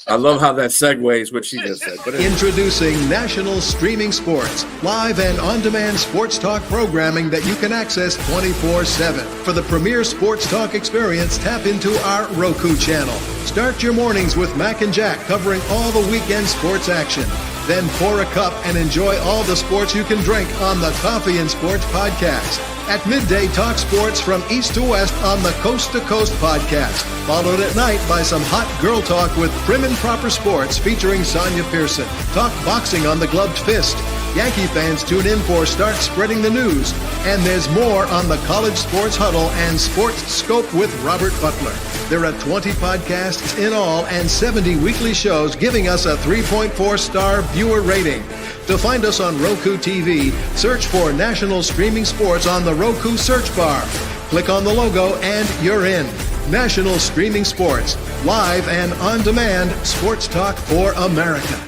I love how that segues what she just said. But Introducing National Streaming Sports, live and on-demand sports talk programming that you can access 24/7. For the premier sports talk experience, tap into our Roku channel. Start your mornings with Mac and Jack covering all the weekend sports action. Then pour a cup and enjoy all the sports you can drink on the Coffee and Sports podcast. At midday, talk sports from east to west on the Coast to Coast podcast. Followed at night by some hot girl talk with Prim and Proper Sports featuring Sonia Pearson. Talk boxing on the Gloved Fist. Yankee fans tune in for Start Spreading the News. And there's more on the College Sports Huddle and Sports Scope with Robert Butler. There are 20 podcasts in all and 70 weekly shows giving us a 3.4-star viewer rating. To find us on Roku TV, search for National Streaming Sports on the Roku search bar. Click on the logo and you're in. National Streaming Sports, live and on-demand sports talk for America.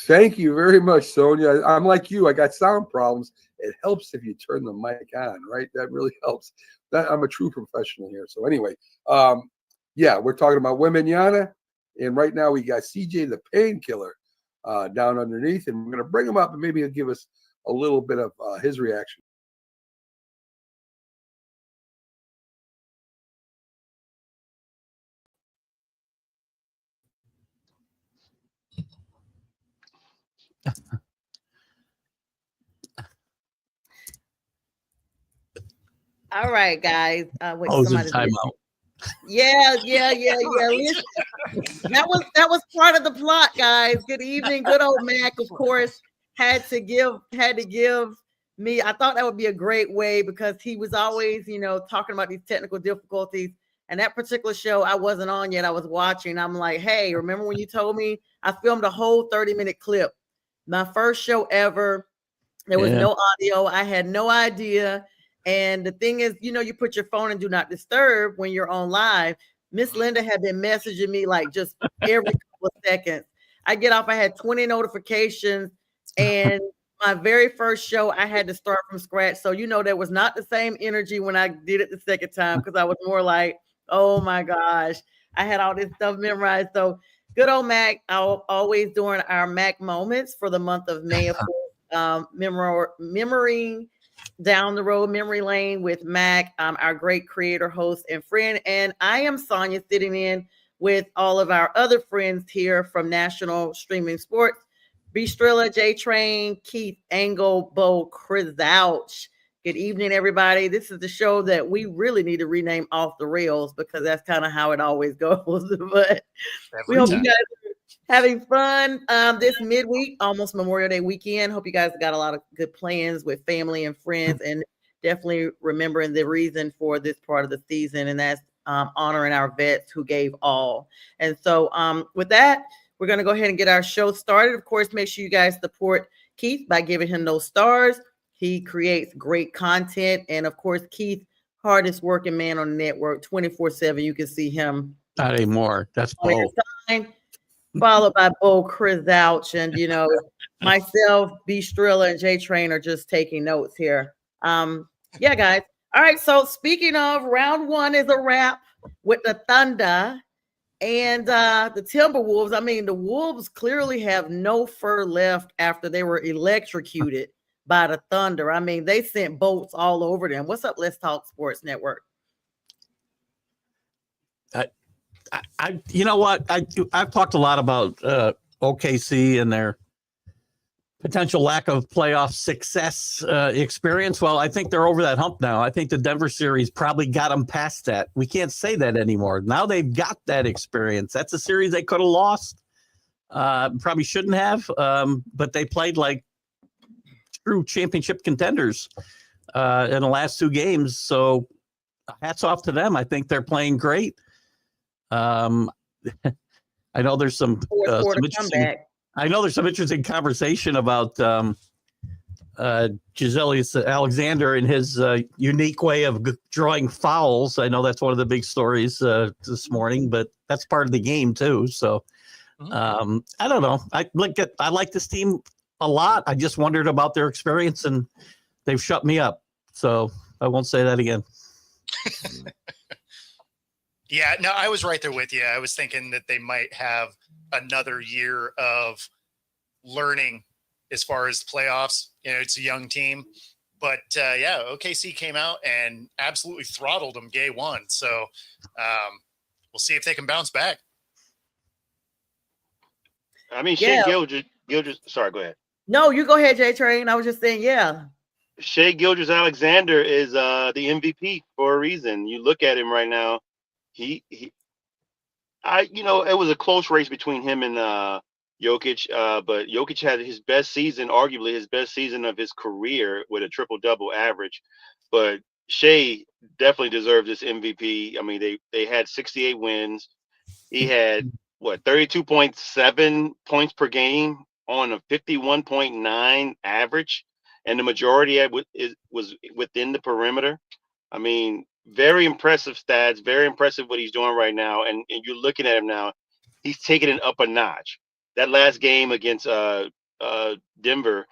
Thank you very much, Sonia. I'm like you. I got sound problems. It helps if you turn the mic on, right? That really helps. I'm a true professional here. So anyway, yeah, we're talking about Wembanyama, and right now we got CJ the Painkiller down underneath, and we're going to bring him up, and maybe he'll give us a little bit of his reaction. All right, guys. Wait, Oh, it's a timeout. Yeah. Listen, that was part of the plot, guys. Good evening. Good old Mac, of course, had to give me. I thought that would be a great way because he was always, talking about these technical difficulties. And that particular show I wasn't on yet. I was watching. I'm like, hey, remember when you told me I filmed a whole 30-minute clip? My first show ever. There was no audio. I had no idea. And the thing is, you put your phone in do not disturb when you're on live. Miss Linda had been messaging me like just every couple of seconds. I get off, I had 20 notifications, and my very first show, I had to start from scratch. So, there was not the same energy when I did it the second time because I was more like, oh my gosh, I had all this stuff memorized. So good old Mac, always doing our Mac moments for the month of May, of course, memory down the road, memory lane with Mac, our great creator, host, and friend. And I am Sonia, sitting in with all of our other friends here from National Streaming Sports. B. Strilla, J Train, Keith Angle, Bo Krizouch. Good evening, everybody. This is the show that we really need to rename Off the Rails because that's kind of how it always goes. But we hope you guys are having fun this midweek, almost Memorial Day weekend. Hope you guys got a lot of good plans with family and friends, and definitely remembering the reason for this part of the season, and that's honoring our vets who gave all. And so with that, we're going to go ahead and get our show started. Of course, make sure you guys support Keith by giving him those stars. He creates great content. And of course, Keith, hardest working man on the network, 24/7. You can see him. Not anymore. That's Bo. Followed by Bo Krizouch. And, myself, B. Strilla, and J Train are just taking notes here. Yeah, guys. All right. So speaking of, round one is a wrap with the Thunder and the Timberwolves. I mean, the Wolves clearly have no fur left after they were electrocuted by the Thunder. I mean, they sent boats all over them. What's up, Let's Talk Sports Network? You know what? I've talked a lot about OKC and their potential lack of playoff success experience. Well, I think they're over that hump now. I think the Denver series probably got them past that. We can't say that anymore. Now they've got that experience. That's a series they could have lost. Probably shouldn't have, but they played like true championship contenders in the last 2 games. So hats off to them. I think they're playing great. I know there's some interesting. I know there's some interesting conversation about Gisele Alexander and his unique way of drawing fouls. I know that's one of the big stories this morning, but that's part of the game too. So I don't know. I like this team a lot. I just wondered about their experience, and they've shut me up. So I won't say that again. Yeah, no, I was right there with you. I was thinking that they might have another year of learning as far as the playoffs. It's a young team, but OKC came out and absolutely throttled them day one. So we'll see if they can bounce back. I mean, Shea Gilgeous. Sorry, go ahead. No, you go ahead, J Train. I was just saying, yeah. Shea Gilgeous Alexander is the MVP for a reason. You look at him right now. It was a close race between him and Jokic, but Jokic had his best season, arguably his best season of his career with a triple-double average. But Shea definitely deserves this MVP. I mean, they had 68 wins. He had 32.7 points per game on a 51.9 average, and the majority was within the perimeter. I mean, very impressive stats, very impressive what he's doing right now. And you're looking at him now, he's taking it up a notch. That last game against Denver,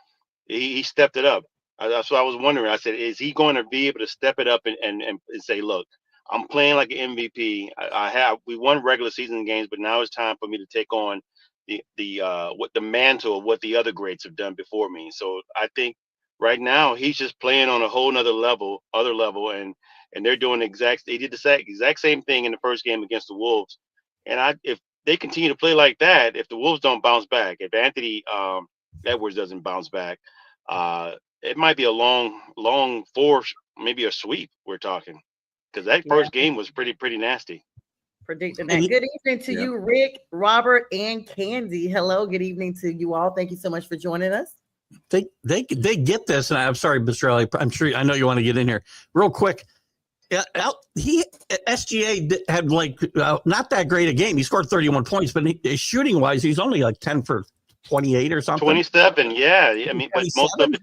he stepped it up. So I was wondering, I said, is he going to be able to step it up and say, look, I'm playing like an MVP. We won regular season games, but now it's time for me to take on the mantle of what the other greats have done before me. So I think right now he's just playing on a whole nother level, and they're doing they did the exact same thing in the first game against the Wolves. And if they continue to play like that, if the Wolves don't bounce back, if Anthony Edwards doesn't bounce back, it might be a long 4, maybe a sweep we're talking, because that first game was pretty nasty. Predicting that. Good evening to you, Rick, Robert, and Candy. Hello, good evening to you all. Thank you so much for joining us. They get this, and I'm sorry, Bistrelli, I know you want to get in here real quick. SGA had not that great a game. He scored 31 points, but shooting wise, he's only like 10 for 28 or something. 27, yeah. I mean, but most of it,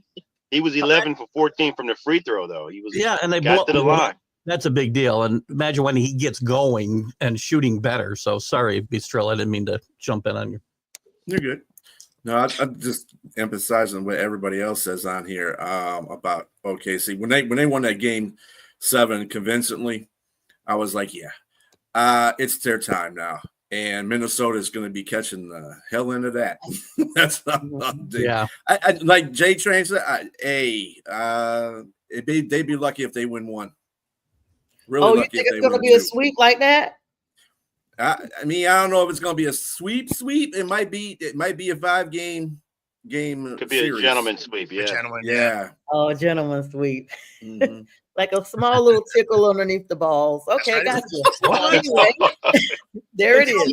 he was 11 for 14 from the free throw, though. He was and they got to the line. That's a big deal. And imagine when he gets going and shooting better. So sorry, Bistrelli, I didn't mean to jump in on you. You're good. No, I'm just emphasizing what everybody else says on here about OKC. When they won that game 7 convincingly, I was like, it's their time now. And Minnesota is going to be catching the hell into that. That's I like Jay Train said, they'd be lucky if they win one. Really you think it's going to be a sweep like that? I mean, I don't know if it's going to be a sweep. It might be a 5-game Could be series. A gentleman's sweep, yeah. Yeah. Oh, a gentleman's sweep. Mm-hmm. Like a small little tickle underneath the balls. Okay, gotcha. Well, anyway, there it is.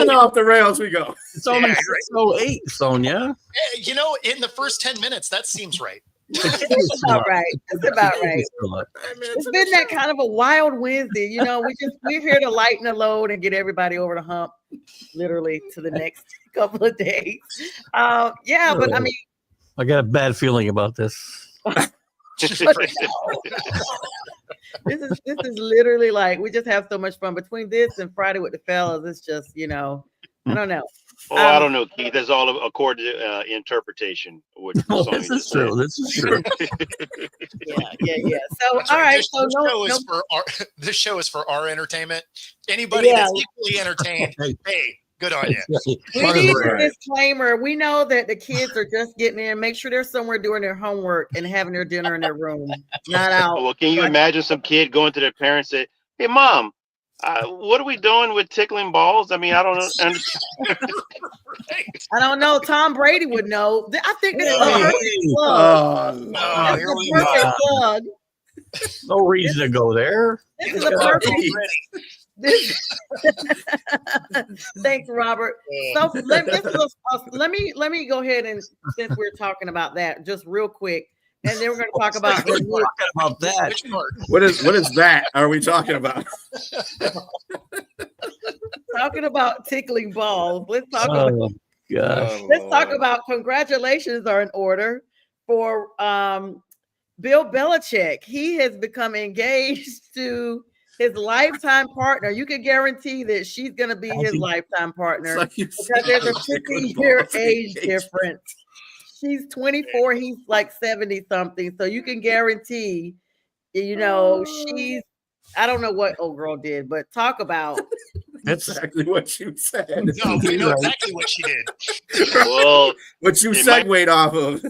Off the rails we go. It's only 6:08, Sonia. In the first 10 minutes, that seems right. It's about right. It's about right. It's been that kind of a wild Wednesday. We're here to lighten the load and get everybody over the hump, literally, to the next couple of days. But I mean, I got a bad feeling about this. This is literally like we just have so much fun between this and Friday with the fellas. It's just I don't know. I don't know, Keith. That's all according to interpretation. This is true. Yeah. So all right. This show is for our entertainment. Anybody that's equally entertained, hey. Good on you. We need a disclaimer. We know that the kids are just getting in. Make sure they're somewhere doing their homework and having their dinner in their room, not out. Well, can you imagine some kid going to their parents and say, "Hey, Mom, what are we doing with tickling balls?" I mean, I don't know. I don't know. Tom Brady would know. I think this is a Hey, perfect plug. Oh, Oh, This here is we a perfect go. plug. no reason to go there. This is a perfect. This, thanks, Robert. So let me go ahead and since we're talking about that, just real quick, and then we're going to talk about We're the new, talking about that. Which part? what is that? Are we talking about? talking about tickling balls. Let's talk about. Oh gosh. Oh, Let's talk Lord. about congratulations are in order for Bill Belichick. He has become engaged to his lifetime partner. You can guarantee that she's going to be his lifetime partner It's like you because said, there's a tickling 50-year balls. age difference. She's 24, he's like 70 something. So you can guarantee, she's, I don't know what old girl did, but talk about. That's Exactly what you said. No, we know exactly what she did. Well, What you It might- segued off of. So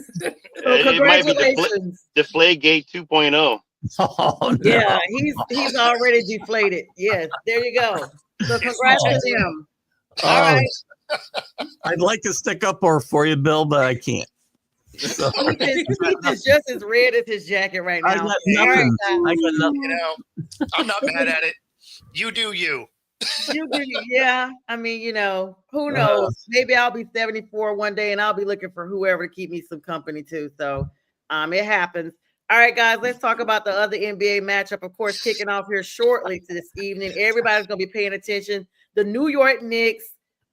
it might be congratulations. Deflategate 2.0. oh, no. Yeah, he's already deflated. Yes, there you go. So congrats to him. All Oh, right. I'd like to stick up for you, Bill, but I can't. So, He's just as red as his jacket right I now. got All right, nothing. guys. I got nothing. You know, I'm not mad at it. You do you. You do, yeah. I mean, who knows? Maybe I'll be 74 one day and I'll be looking for whoever to keep me some company too. So it happens. All right, guys, let's talk about the other NBA matchup. Of course, kicking off here shortly this evening. Everybody's gonna be paying attention. The New York Knicks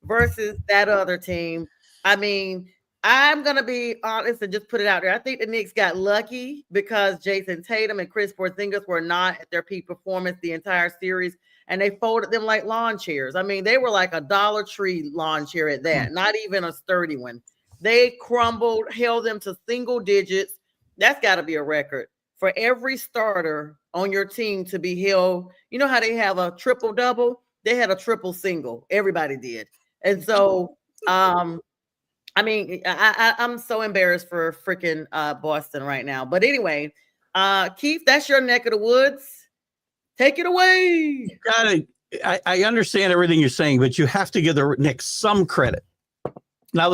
versus that other team. I mean, I'm gonna be honest and just put it out there. I think the Knicks got lucky because Jason Tatum and Chris Porzingis were not at their peak performance the entire series. And they folded them like lawn chairs. I mean, they were like a Dollar Tree lawn chair at that, not even a sturdy one. They crumbled, held them to single digits. That's got to be a record for every starter on your team to be held. You know how they have a triple double? They had a triple single. Everybody did. And so, I'm so embarrassed for freaking Boston right now. But anyway, Keith, that's your neck of the woods. Take it away. I understand everything you're saying, but you have to give the Knicks some credit. Now,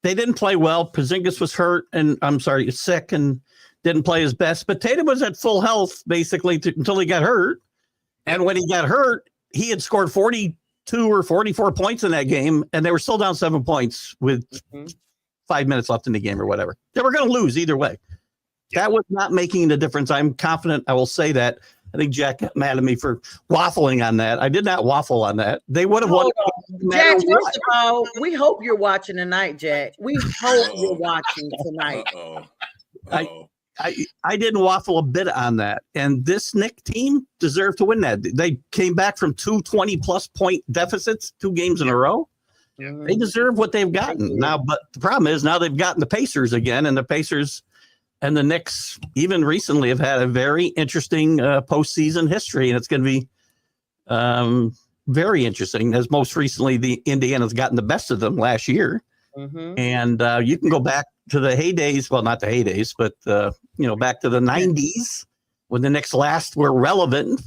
they didn't play well. Porzingis was hurt, and sick, and didn't play his best. But Tatum was at full health basically until he got hurt. And when he got hurt, he had scored 42 or 44 points in that game, and they were still down 7 points with 5 minutes left in the game or whatever. They were going to lose either way. That was not making the difference. I'm confident I will say that. I think Jack got mad at me for waffling on that. I did not waffle on that. They would have won. Jack, first of all, we hope you're watching tonight, Jack. We hope you're watching tonight. I didn't waffle a bit on that. And this Knick team deserved to win that. They came back from 2 20-plus point deficits 2 games in a row. They deserve what they've gotten now. But the problem is now they've gotten the Pacers again, and the Pacers and the Knicks, even recently, have had a very interesting postseason history, and it's going to be very interesting. As most recently, the Indiana's gotten the best of them last year, and you can go back to the heydays. Well, not the heydays, but back to the '90s when the Knicks last were relevant,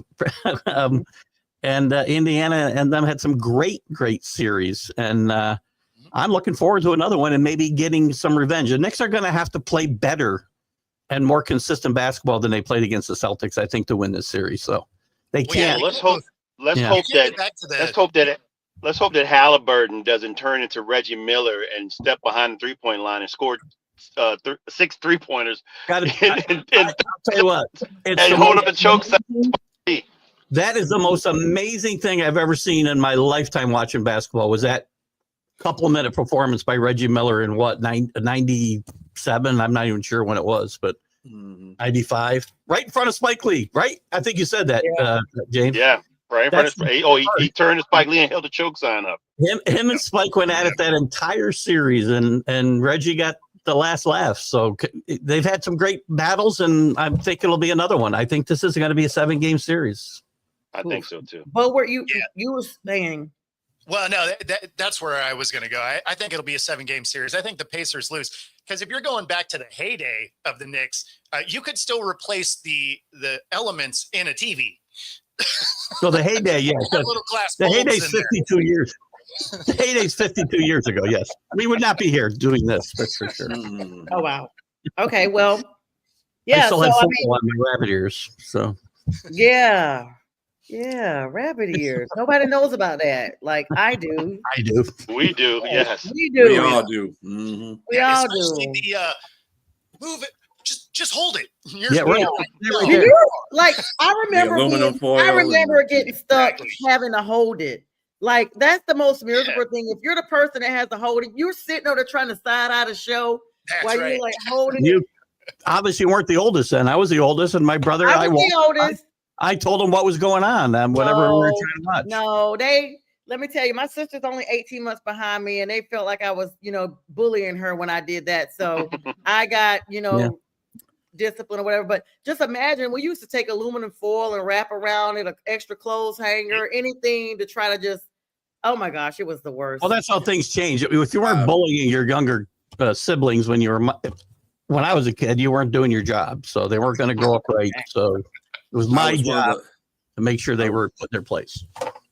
and Indiana and them had some great series, and I'm looking forward to another one and maybe getting some revenge. The Knicks are going to have to play better and more consistent basketball than they played against the Celtics, I think, to win this series. So they can't. Let's hope that Halliburton doesn't turn into Reggie Miller and step behind the 3-point line and score 6 3-pointers. I'll tell you what, and hold up a choke. That is the most amazing thing I've ever seen in my lifetime watching basketball. Was that couple-minute performance by Reggie Miller in 97? I'm not even sure when it was, but 95, right in front of Spike Lee, right? I think you said that, James. Yeah, right in front of he turned to Spike Lee and held the choke sign up. Him and Spike went at it that entire series, and Reggie got the last laugh. So they've had some great battles, and I think it'll be another one. I think this is going to be a 7-game series. I think so too. But were you were saying? Well, no, that's where I was going to go. I think it'll be a 7-game series. I think the Pacers lose because if you're going back to the heyday of the Knicks, you could still replace the elements in a TV. So the heyday, yeah. Little glass The bulbs heyday's in there. 52 years. The heydays 52 years ago. Yes, we would not be here doing this. That's for sure. Mm. Oh wow. Okay, well, I yeah. still So have I football on my rabbit ears. So yeah, rabbit ears. Nobody knows about that. Like I do. I do. We do, yes. We do. We all do. Mhm. We all especially do. the move it. Just hold it. You're Yeah, right. No. Right Do there. you like? I remember. aluminum being, foil I remember and- getting stuck Exactly. having to hold it. Like that's the most miserable thing. If you're the person that has to hold it, you're sitting over there trying to side out a show That's while right. you're like holding it. You obviously weren't the oldest then. I was the oldest, and my brother. I was the oldest. I told him what was going on and whatever we were No, trying to watch. No, let me tell you, my sister's only 18 months behind me, and they felt like I was, bullying her when I did that. So I got, Yeah. discipline or whatever. But just imagine we used to take aluminum foil and wrap around it, an extra clothes hanger, anything to try to just, oh my gosh, it was the worst. Well, that's how things change. If you weren't bullying your younger siblings when when I was a kid, you weren't doing your job, so they weren't going to grow up right. So it was my I was one of job to make sure they were put in their place.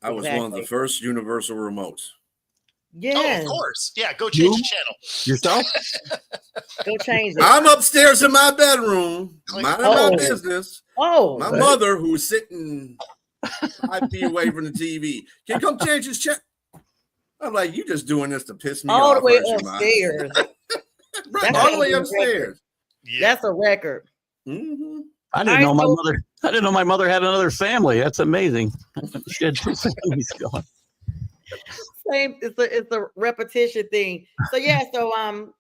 I was one of the Exactly. first universal remotes. Oh, Yes, of course. Yeah, go change the channel. Yourself? go change it. I'm upstairs in my bedroom, minding my Oh. business. Oh, My mother, who's sitting 5 feet away from the TV, can come change his check. I'm like, you just doing this to piss me all off. the way aren't you, Ma?" upstairs. Right, That's all the way a record. upstairs. Yeah. That's a record. hmm I didn't All know right, my so- mother. I didn't know my mother had another family. That's amazing. She had 2 families going. Same. It's a repetition thing. So yeah. So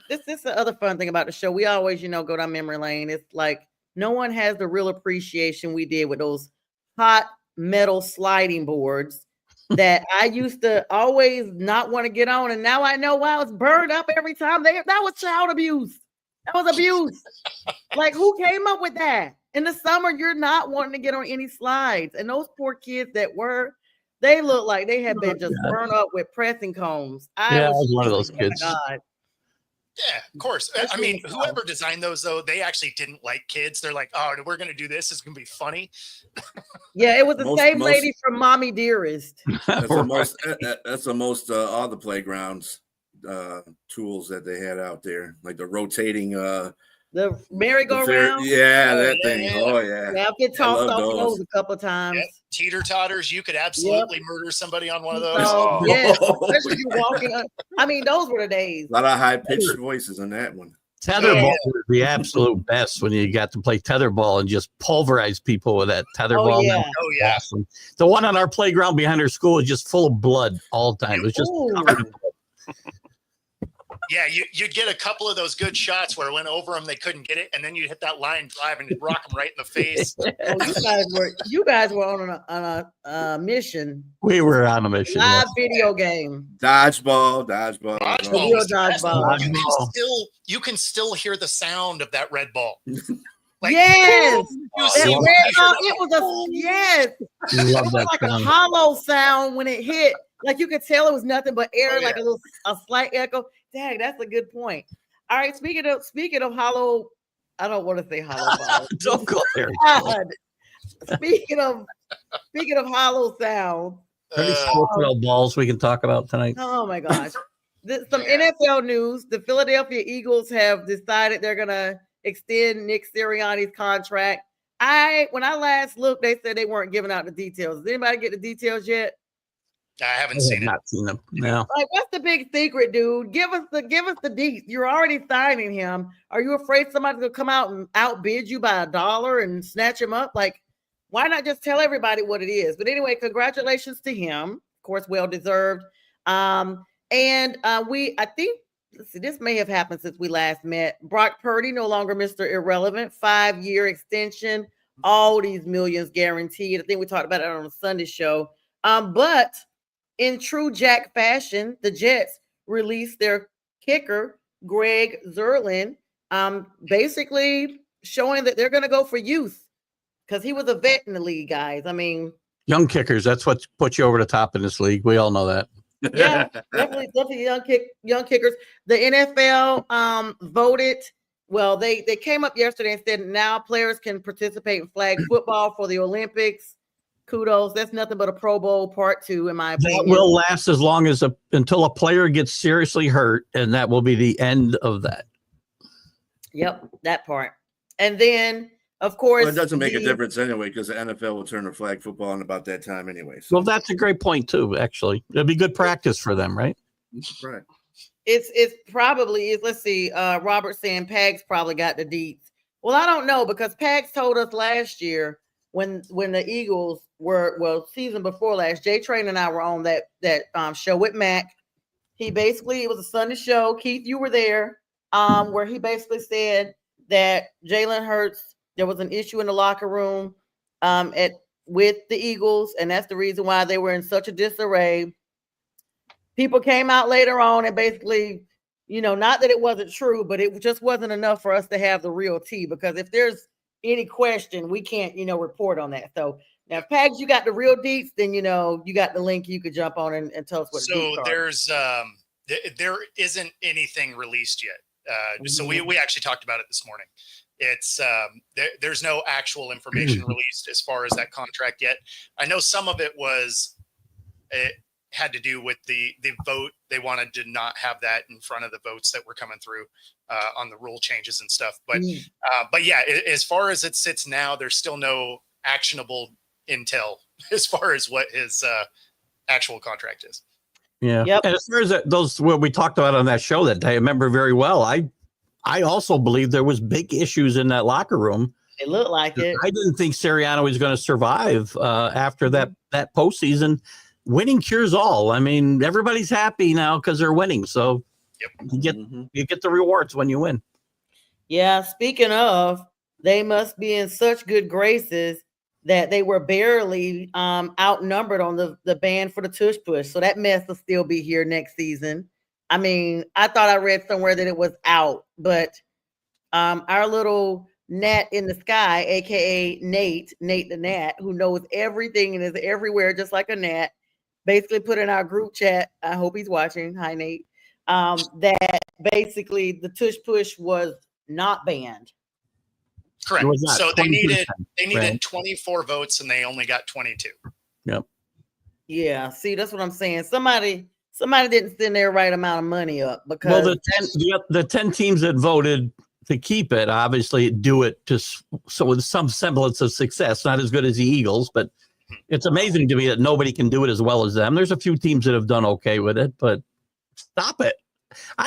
this is the other fun thing about the show. We always go down memory lane. It's like no one has the real appreciation we did with those hot metal sliding boards that I used to always not want to get on, and now I know why I was burned up every time. That was child abuse. That was abuse. Like who came up with that? In the summer, you're not wanting to get on any slides, and those poor kids that were. They look like they had been just burned up with pressing combs. Yeah, I was one of those oh my kids. God. Yeah, of course. I mean, whoever designed those, though, they actually didn't like kids. They're like, oh, we're going to do this. It's going to be funny. Yeah, it was the Most- same most- lady from Mommy Dearest. That's the most. That's the most. All the playgrounds tools that they had out there, like the rotating. The merry-go-round. Yeah, that yeah, thing. yeah. Oh yeah. Yeah, I've been I tossed love off of those. those a couple times. Yep. Teeter-totters, you could absolutely murder somebody on one of those. So, Oh, yeah, especially you walking. I mean, those were the days. A lot of high pitched voices on that one. Tetherball Yeah. was the absolute best when you got to play tetherball and just pulverize people with that tetherball. yeah. That was Oh, yeah. awesome. The one on our playground behind our school was just full of blood all the time. It was just Ooh. covered in blood. Yeah, you'd get a couple of those good shots where it went over them, they couldn't get it, and then you hit that line drive and you'd rock them right in the face. Oh, you guys were on a mission. We were on a mission. Live yes. video game. Dodgeball. Dodgeball Real was the best. dodgeball. You can still hear the sound of that red ball. Yes. you That see- red ball, it was a yes. We It love was that like a sound. hollow sound when it hit. Like you could tell it was nothing but air, Oh, like yeah. a slight echo. Dang, that's a good point. All right, speaking of hollow, I don't want to say hollow balls. Don't go there. God. Speaking of hollow sound, Any sports ball balls we can talk about tonight? oh my gosh. Some NFL news. The Philadelphia Eagles have decided they're gonna extend Nick Sirianni's contract. When I last looked, they said they weren't giving out the details. Does anybody get the details yet? I haven't I have seen it. not seen them. No. Like, what's the big secret, dude? Give us the deets. You're already signing him. Are you afraid somebody's gonna come out and outbid you by $1 and snatch him up? Like, why not just tell everybody what it is? But anyway, congratulations to him. Of course, well deserved. I think let's see, this may have happened since we last met. Brock Purdy, no longer Mr. Irrelevant, 5-year extension, all these millions guaranteed. I think we talked about it on a Sunday show. But in true Jack fashion, the Jets released their kicker, Greg Zerlin, basically showing that they're going to go for youth because he was a vet in the league, guys. I mean, Young kickers, that's what puts you over the top in this league. We all know that. yeah, definitely young kickers. The NFL voted. Well, they came up yesterday and said now players can participate in flag football for the Olympics. kudos. That's nothing but a Pro Bowl part 2, in my opinion. That will last as long as until a player gets seriously hurt, and that will be the end of that. Yep, that part. And then, of course, Well, it doesn't make a difference anyway because the NFL will turn to flag football in about that time anyway. So. Well, that's a great point too. Actually, it'd be good practice for them, right? Right. It's probably, let's see, Robert saying Pags probably got the deets. Well, I don't know, because Pags told us last year when the Eagles were, well, season before last, Jay Train and I were on that show with Mac. He basically, it was a Sunday show. Keith, you were there, where he basically said that Jalen Hurts, there was an issue in the locker room with the Eagles, and that's the reason why they were in such a disarray. People came out later on and basically, not that it wasn't true, but it just wasn't enough for us to have the real tea, because if there's any question, we can't, report on that. So now, if Pags, you got the real deets, then, you got the link you could jump on and tell us what the deets are. So there isn't anything released yet. So we actually talked about it this morning. It's there's no actual information released as far as that contract yet. I know some of it had to do with the vote. They wanted to not have that in front of the votes that were coming through on the rule changes and stuff. But yeah, as far as it sits now, there's still no actionable intel as far as what his actual contract is. Yeah. Yep. And as far as those what we talked about on that show that day, I remember very well. I also believe there was big issues in that locker room. It looked like it. I didn't think Sirianni was going to survive after that postseason. Winning cures all. I mean, everybody's happy now because they're winning. So you get the rewards when you win. Yeah. Speaking of, they must be in such good graces that they were barely outnumbered on the ban for the tush push. So that mess will still be here next season. I mean, I thought I read somewhere that it was out, but our little gnat in the sky, aka Nate the Gnat, who knows everything and is everywhere just like a gnat, basically put in our group chat, I hope he's watching, hi Nate, that basically the tush push was not banned. Correct. So they needed right? 24 votes and they only got 22. Yep. Yeah, see, that's what I'm saying. Somebody didn't send their right amount of money up, because the 10 teams that voted to keep it obviously do it so with some semblance of success. Not as good as the Eagles, but it's amazing to me that nobody can do it as well as them. There's a few teams that have done okay with it, but stop it. So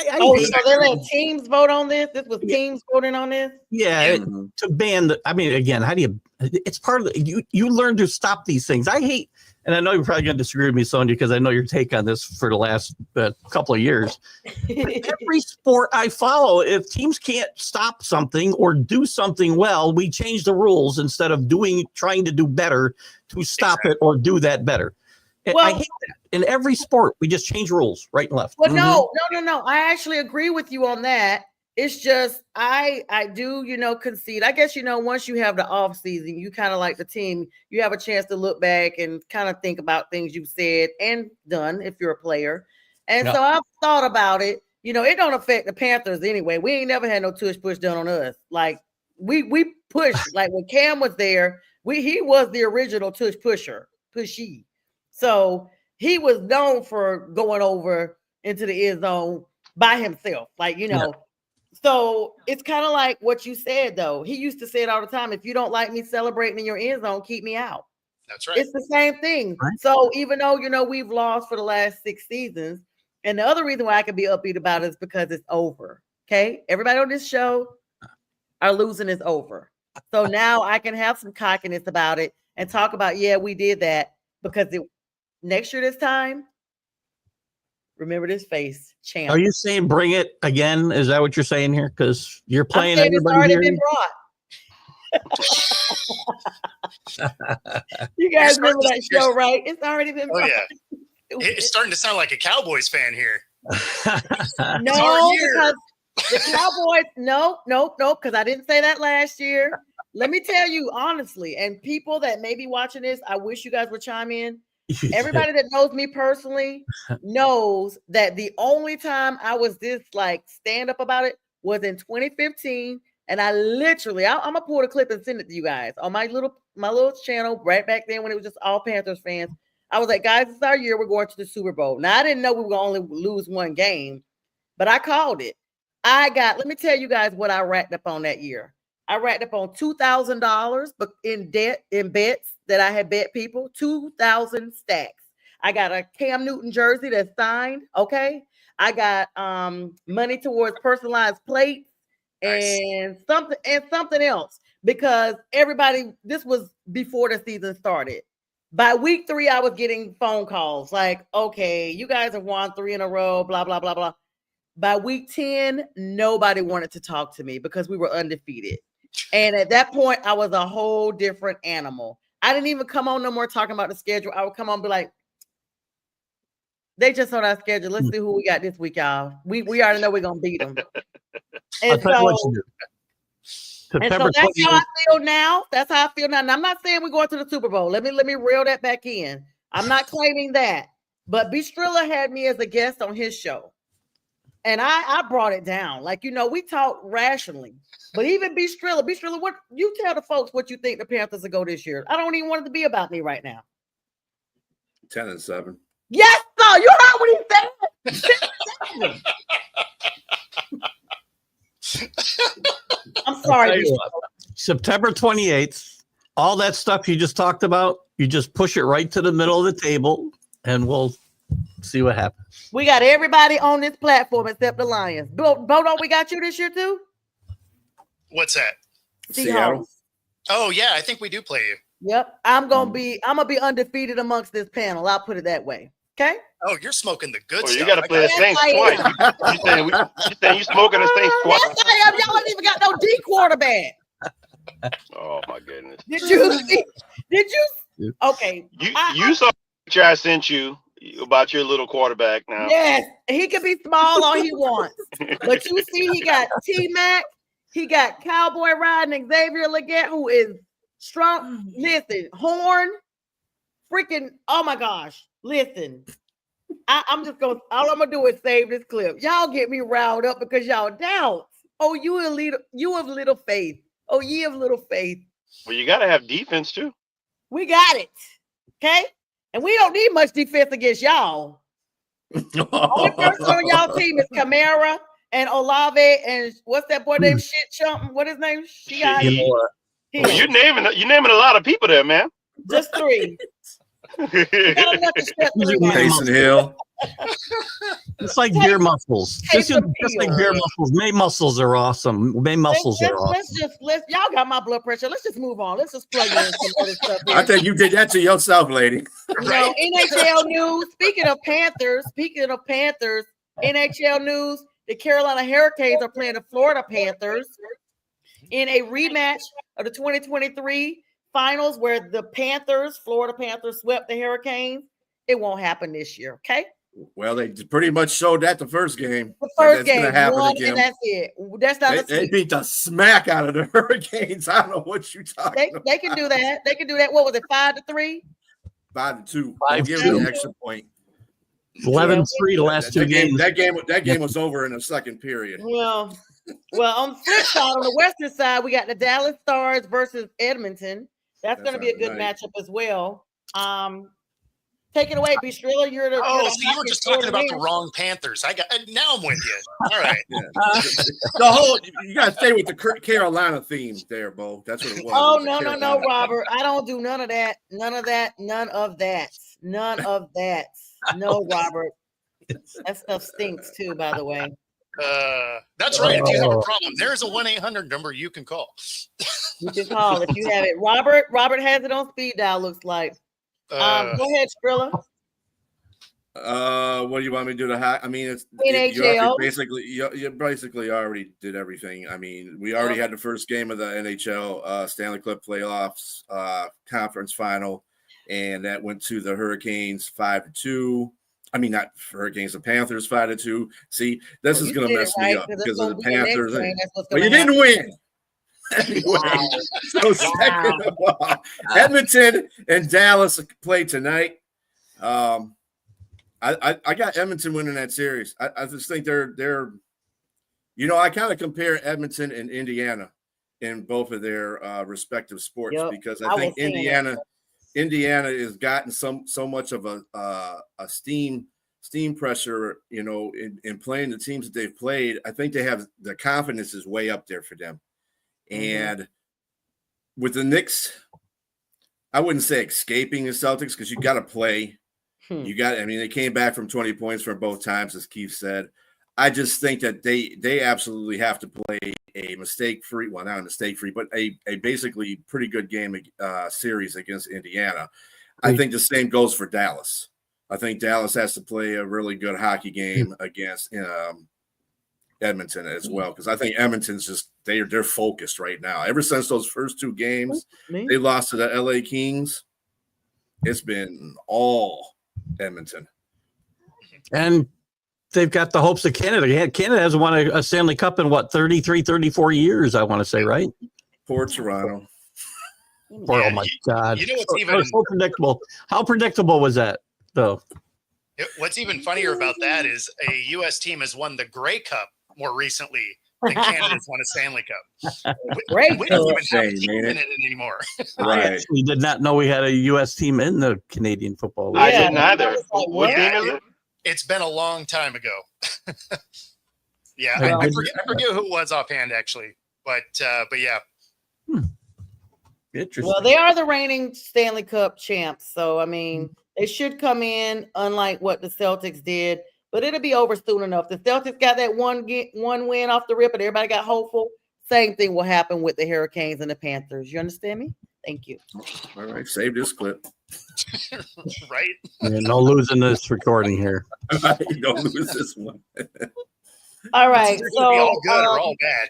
they let teams vote on this? This was teams voting on this? Yeah, to ban again, how do you? It's part of you learn to stop these things. I hate, and I know you're probably going to disagree with me, Sonia, because I know your take on this for the last couple of years. Every sport I follow, if teams can't stop something or do something well, we change the rules instead of trying to do better to stop it or do that better. Well, I hate that. In every sport, we just change rules right and left. Well, no. I actually agree with you on that. It's just I do, concede. I guess, once you have the off season, you kind of like the team, you have a chance to look back and kind of think about things you've said and done if you're a player. And so I've thought about it. It don't affect the Panthers anyway. We ain't never had no tush push done on us. Like we pushed, like when Cam was there, he was the original tush pushy. So he was known for going over into the end zone by himself, So it's kind of like what you said, though. He used to say it all the time. If you don't like me celebrating in your end zone, keep me out. That's right. It's the same thing. Right. So even though, we've lost for the last 6 seasons, and the other reason why I can be upbeat about it is because it's over. Okay. Everybody on this show, our losing is over. So now I can have some cockiness about it and talk about, we did that, because next year this time, remember this face, champ. Are you saying bring it again? Is that what you're saying here? Because you're playing everybody. It's already here. been brought. You guys remember that show, right? It's already been brought. Yeah. It's starting to sound like a Cowboys fan here. No, because the Cowboys, no, because I didn't say that last year. Let me tell you honestly, and people that may be watching this, I wish you guys would chime in. Everybody that knows me personally knows that the only time I was this stand up about it was in 2015 And I literally, I'm gonna pull the clip and send it to you guys on my little channel right back then when it was just all Panthers fans. I was like, guys, it's our year. We're going to the Super Bowl. Now I didn't know we were gonna only lose one game, but I called it. Let me tell you guys what I racked up on that year. I racked up on $2,000 but in bets that I had bet people, 2,000 stacks. I got a Cam Newton jersey that's signed. Okay. I got money towards personalized plates and something else because this was before the season started. By week 3, I was getting phone calls like, okay, you guys have won 3 in a row, blah, blah, blah, blah. By week 10, nobody wanted to talk to me because we were undefeated. And at that point, I was a whole different animal. I didn't even come on no more talking about the schedule. I would come on and be like, they just on our schedule. Let's see who we got this week, y'all. We already know we're going to beat them. And so that's how I feel now. That's how I feel now. And I'm not saying we're going to the Super Bowl. Let me reel that back in. I'm not claiming that. But B. Strilla had me as a guest on his show. And I brought it down. Like, we talk rationally. But even B. Strilla, what you tell the folks what you think the Panthers will go this year. I don't even want it to be about me right now. 10-7. Yes, sir. You heard what he said. I'm sorry. September 28th, all that stuff you just talked about, you just push it right to the middle of the table and we'll see what happens. We got everybody on this platform except the Lions. Bodo, we got you this year too? What's that? Seattle. Oh yeah, I think we do play you. Yep. I'm gonna be undefeated amongst this panel. I'll put it that way. Okay. Oh, you're smoking the good stuff. You got to play the Saints twice. You saying you smoking the Saints twice? Yes, I am. Y'all ain't even got no D quarterback. Oh my goodness. Did you? Okay. You saw the picture I sent you about your little quarterback now. Yes, he can be small all he wants. But you see, he got T-Mac, he got Cowboy riding Xavier Legette, who is strong. Listen, Horn, freaking, oh my gosh. Listen, I'm just going to, all I'm going to do is save this clip. Y'all get me riled up because y'all doubt. Oh, you of little faith. Oh, ye of little faith. Well, you got to have defense too. We got it. Okay? And we don't need much defense against y'all. Only person on y'all team is Kamara and Olave and what's that boy named Shit Chump? What his name? You're naming a lot of people there, man. Just 3. Taysom Hill. It's like beer muscles. Just like beer muscles. May muscles are awesome. May muscles are awesome. Y'all got my blood pressure. Let's just move on. Let's just plug in some other stuff here. I think you did that to yourself, lady. NHL news. Speaking of Panthers, NHL news. The Carolina Hurricanes are playing the Florida Panthers in a rematch of the 2023 finals where the Florida Panthers swept the Hurricanes. It won't happen this year, okay? Well, they pretty much showed that the first game. The first game, and that's it. That's not they beat the smack out of the Hurricanes. I don't know what you talking about. They can do that. They can do that. What was it, 5-3? 5-2. I'll give them an extra point. 11-3 the last two games. That game was over in the second period. Well, on the flip side, on the western side, we got the Dallas Stars versus Edmonton. That's going to be a good matchup as well. Take it away, B. Strilla. You were just talking about the wrong Panthers. Now I'm with you. All right. You got to stay with the Carolina theme there, Bo. That's what it was. Oh, no, Robert. I don't do none of that. None of that. No, Robert. That stuff stinks too, by the way. That's right. If you have a problem, there's a 1-800 number you can call. You can call if you have it. Robert has it on speed dial, looks like. Go ahead, Strilla. What do you want me to do? It's NHL. You basically already did everything. I mean, we already had the first game of the NHL Stanley Cup playoffs conference final, and that went to the Hurricanes 5-2. I mean, not Hurricanes, the Panthers 5-2. See, this is going to mess me up because of the Panthers. But you didn't win. Anyway, so second of all, Edmonton and Dallas play tonight. I got Edmonton winning that series. I just think they're I kind of compare Edmonton and Indiana in both of their respective sports, Yep, because I I think was seeing that. Indiana has gotten so much of a steam pressure, in playing the teams that they've played. I think they have the confidence is way up there for them. And with the Knicks, I wouldn't say escaping the Celtics, because you got to play. They came back from 20 points for both times, as Keith said. I just think that they absolutely have to play a mistake-free, well, not a mistake-free, but a basically pretty good game series against Indiana. I think the same goes for Dallas. I think Dallas has to play a really good hockey game against Edmonton as well, because I think Edmonton's just they're focused right now. Ever since those first two games they lost to the LA Kings, it's been all Edmonton. And they've got the hopes of Canada. Canada hasn't won a Stanley Cup in 33, 34 years, I want to say, right? Poor Toronto. Oh my God. You know what's even so predictable. How predictable was that, though? What's even funnier about that is a U.S. team has won the Grey Cup more recently than Canada's won a Stanley Cup. We don't even have a team in it anymore. I actually did not know we had a U.S. team in the Canadian Football League. I didn't either. What team is it? It's been a long time ago. I forget who it was offhand, actually. But yeah. Interesting. Well, they are the reigning Stanley Cup champs. So, I mean, they should come in, unlike what the Celtics did. But it'll be over soon enough. The Celtics got that one win off the rip, and everybody got hopeful. Same thing will happen with the Hurricanes and the Panthers. You understand me? Thank you. All right, save this clip. Right? Yeah, no losing this recording here. Don't lose this one. All right. It's So, all good or all bad.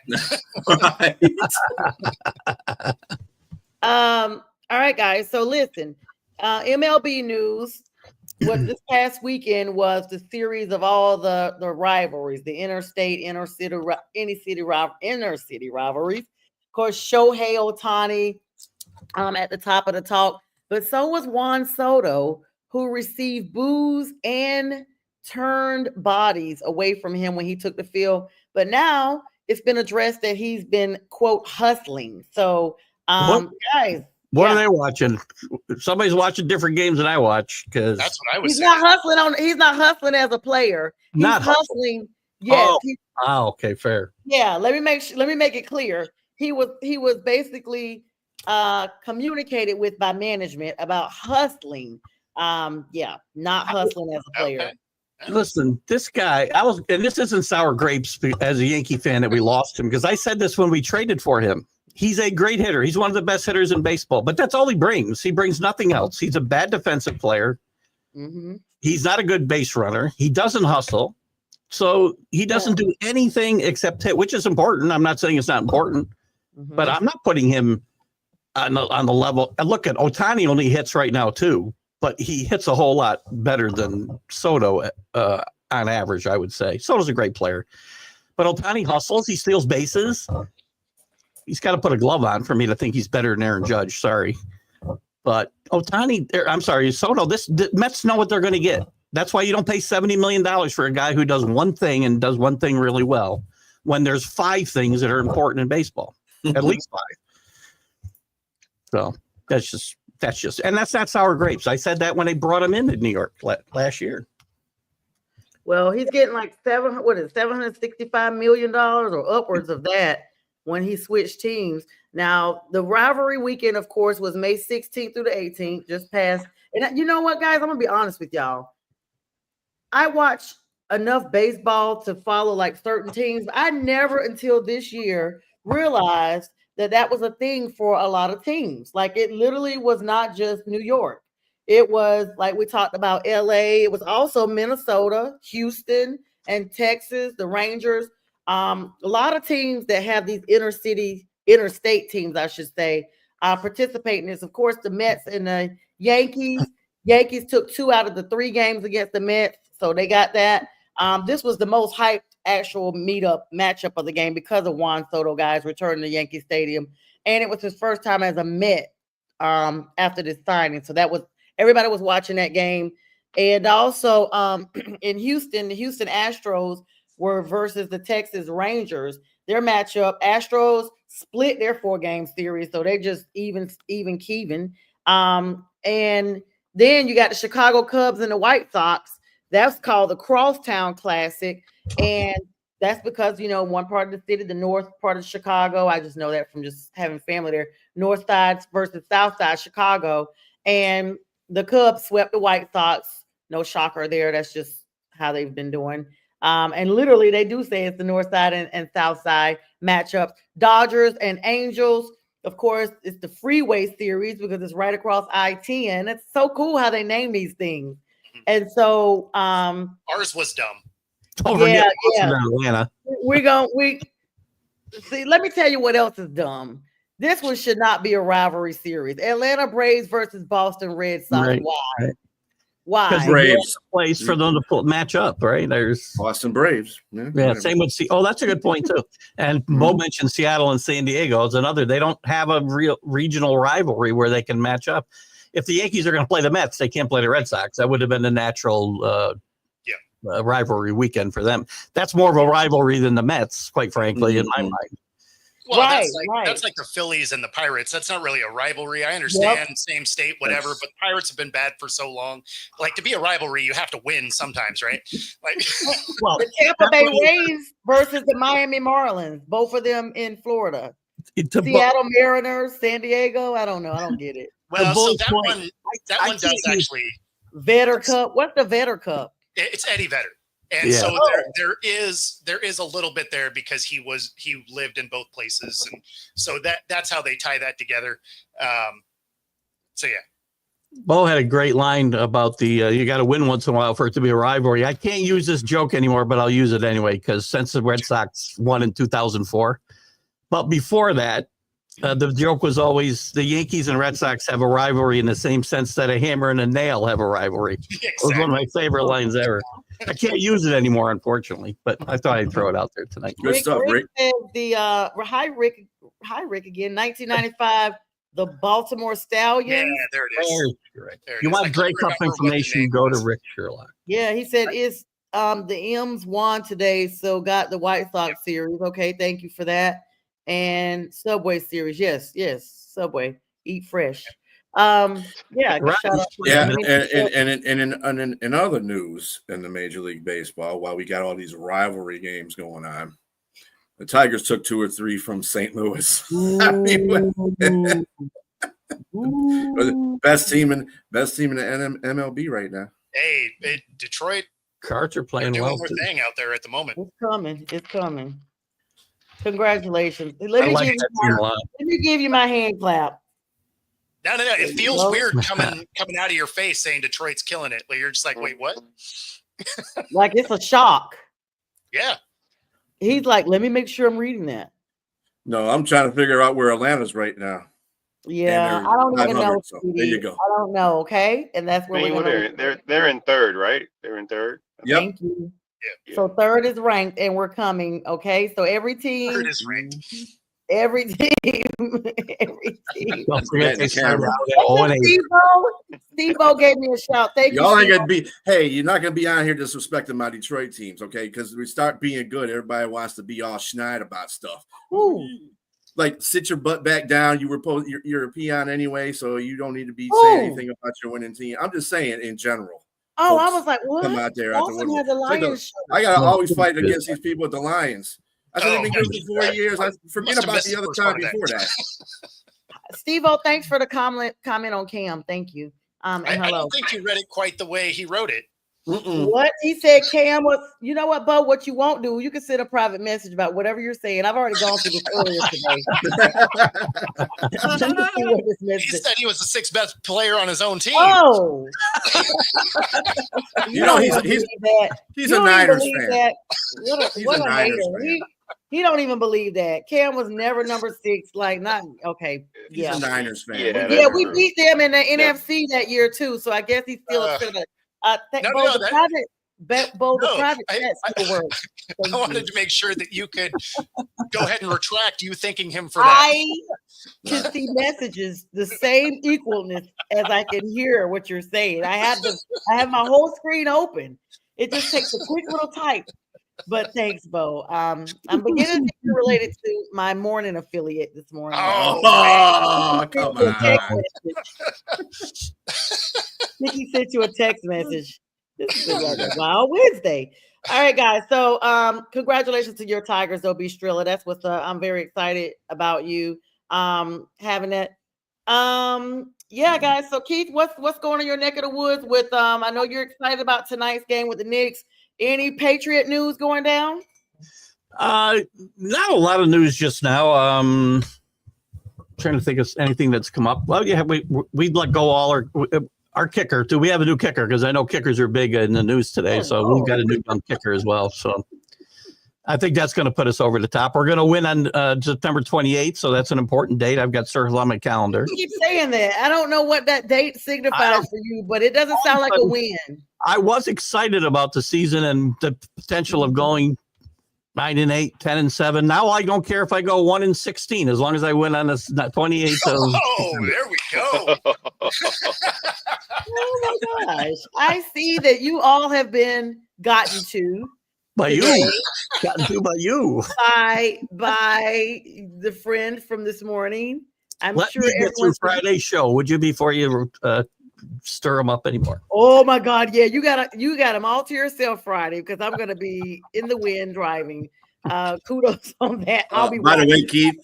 all right, guys. So listen, MLB news. What this past weekend was the series of all the rivalries, the interstate, inner city rivalries. Of course, Shohei Ohtani at the top of the talk, but so was Juan Soto, who received boos and turned bodies away from him when he took the field. But now it's been addressed that he's been, quote, hustling. So, guys. What are they watching? Somebody's watching different games than I watch, because that's what I was He's saying. He's not hustling as a player. He's Not hustling. Yes. Okay, fair. Yeah. Let me make it clear. He was basically communicated with by management about hustling. Not hustling as a player. Okay. Listen, this guy, and this isn't sour grapes as a Yankee fan that we lost him, because I said this when we traded for him. He's a great hitter. He's one of the best hitters in baseball, but that's all he brings. He brings nothing else. He's a bad defensive player. Mm-hmm. He's not a good base runner. He doesn't hustle. So he doesn't do anything except hit, which is important. I'm not saying it's not important, but I'm not putting him on the level. And look at Ohtani only hits right now too, but he hits a whole lot better than Soto on average, I would say. Soto's a great player, but Ohtani hustles. He steals bases. He's got to put a glove on for me to think he's better than Aaron Judge. Sorry. But Soto, the Mets know what they're going to get. That's why you don't pay $70 million for a guy who does one thing and does one thing really well, when there's 5 things that are important in baseball, at least 5. So that's just, and that's not sour grapes. I said that when they brought him into New York last year. Well, he's getting like $765 million or upwards of that when he switched teams. Now, the rivalry weekend, of course, was May 16th through the 18th, just passed. And you know what, guys? I'm going to be honest with y'all. I watch enough baseball to follow like certain teams. I never until this year realized that was a thing for a lot of teams. Like, it literally was not just New York. It was, like we talked about, LA. It was also Minnesota, Houston, and Texas, the Rangers. A lot of teams that have these interstate teams, I should say, participate in this. Of course, the Mets and the Yankees. Yankees took 2 out of the 3 games against the Mets, so they got that. This was the most hyped actual matchup of the game because of Juan Soto, guys, returning to Yankee Stadium, and it was his first time as a Met after this signing. So everybody was watching that game, and also in Houston, the Houston Astros were versus the Texas Rangers. Their matchup, Astros split their 4-game series, so they just even Kevin. And then you got the Chicago Cubs and the White Sox. That's called the Crosstown Classic, and that's because one part of the city, the north part of Chicago. I just know that from just having family there. North side versus South side Chicago, and the Cubs swept the White Sox. No shocker there. That's just how they've been doing. And literally, they do say it's the North side and South side matchups. Dodgers and Angels. Of course, it's the Freeway Series because it's right across I-10. It's so cool how they name these things. And so ours was dumb. Don't forget Atlanta. We see, let me tell you what else is dumb. This one should not be a rivalry series. Atlanta Braves versus Boston Red Sox. Right. Why? Why? Because Braves. Place for them to match up, right? There's Boston Braves. yeah, same with that's a good point too. And Bo mentioned Seattle and San Diego is another. They don't have a real regional rivalry where they can match up. If the Yankees are going to play the Mets, they can't play the Red Sox. That would have been the natural rivalry weekend for them. That's more of a rivalry than the Mets, quite frankly, in my mind. Well, Right, that's like the Phillies and the Pirates. That's not really a rivalry. I understand, same state, whatever, but Pirates have been bad for so long. Like, to be a rivalry, you have to win sometimes, right? Like, Well, The Tampa Bay Rays versus the Miami Marlins, both of them in Florida. Seattle Mariners, San Diego. I don't know. I don't get it. well, so Bulls that point- one I does can't use- actually. Vetter Cup. What's the Vetter Cup? It's Eddie Vedder, and Yeah. so there is a little bit there because he lived in both places, and so that's how they tie that together. So yeah. Bo had a great line about the you got to win once in a while for it to be a rivalry. I can't use this joke anymore, but I'll use it anyway because since the Red Sox won in 2004, but before that, the joke was always the Yankees and Red Sox have a rivalry in the same sense that a hammer and a nail have a rivalry. It was one of my favorite lines ever. I can't use it anymore, unfortunately, but I thought I'd throw it out there tonight. Good stuff, Rick. Said hi Rick again. 1995, the Baltimore Yeah, Stallions. there it is. Correct. There it You is. I want couldn't Grey Cup remember what the information? name Go to was. Rick Sherlock. Yeah, he said it's the M's won today, so got the White Sox series. Okay, thank you for that. And Subway series, yes, Subway, eat fresh. Yeah, Right. shout out. Yeah, I mean, and in other news in the Major League Baseball, while we got all these rivalry games going on, the Tigers took 2 or 3 from St. Louis. I mean, best team in the MLB right now. Hey, Detroit, Cards are they're playing doing well. their too. thing out there at the moment. It's coming. Congratulations. Let I me, like give that you team my, a lot. let me give you my hand clap. No. It feels go. weird coming out of your face saying Detroit's killing it. Like, you're just like, wait, what? Like it's a shock. Yeah. He's like, let me make sure I'm reading that. No, I'm trying to figure out where Atlanta's right now. Yeah, they're I don't even 500, know. so there you go. I don't know. Okay, and that's where I mean, we're gonna. they're in third, right? They're in third. Yep. Thank you. Yeah. So third is ranked, and we're coming. Okay, so every team, Third is ranked. every team, every team. Don't forget the they started camera. out at 0-8. Steve-O gave me a shout. Thank you. Y'all ain't Steve-O. gonna be. Hey, you're not gonna be out here disrespecting my Detroit teams, okay? Because we start being good, everybody wants to be all schneid about stuff. Ooh. Like, sit your butt back down. You're a peon anyway, so you don't need to be Ooh. saying anything about your winning team. I'm just saying in general. Oh, I Folks, was like, what? come out there after Boston winning. has a Like Lions shirt. I gotta always fight against these people at the Lions. I said Oh, they've been good for 4 years. I forget Must have about missed the the other first time part of that. before that. Steve-O, thanks for the comment on Cam. Thank you. And I hello. don't think you read it quite the way he wrote it. Mm-mm. What he said, Cam was, you know what, Bo, what you won't do, you can send a private message about whatever you're saying. I've already gone through this earlier today. Let me see what this He message is. said he was the 6th best player on his own team. Oh, You know, don't he's even believe that. he's You a don't even Niners believe fan. that. What He's what a a Niners hater. fan. He don't even believe that. Cam was never number 6. Like, not okay. He's Yeah. a Niners fan. Yeah, We that's Yeah, get we it. beat them in the Yeah. NFC that year too. So I guess he's still upset about it. No, Bo, no, the that- private Bo, the No, private I- chat still works. Thank I you. wanted to make sure that you could go ahead and retract you thanking him for that. I can see messages the same equalness as I can hear what you're saying. I have my whole screen open. It just takes a quick little type. But thanks, Bo. I'm beginning to be related to my morning affiliate this morning. Oh, come Sent you a on. text message. Nikki sent you a text message. This is like a wild Wednesday. All right, guys. So congratulations to your Tigers, though, B. Strilla. That's what's I'm very excited about you having that. Yeah, guys. So Keith, what's going on in your neck of the woods with I know you're excited about tonight's game with the Knicks. Any Patriot news going down? Not a lot of news just now. Trying to think of anything that's come up. Well, yeah, we let go all our kicker. Do we have a new kicker? Because I know kickers are big in the news today. So we've got a new young kicker as well. So I think that's going to put us over the top. We're going to win on September 28th. So that's an important date. I've got circled on my calendar. You keep saying that. I don't know what that date signifies for you, but it doesn't sound like a win. I was excited about the season and the potential of going 9-8, 10-7. Now I don't care if I go 1-16 as long as I win on the 28th. Oh, there we go. Oh my gosh! I see that you all have been gotten to by you, by the friend from this morning. Let me get through Friday's show, would you, before you stir them up anymore? Oh my God! Yeah, you got them all to yourself Friday because I'm going to be in the wind driving. Kudos on that. I'll be. By the way, Keith,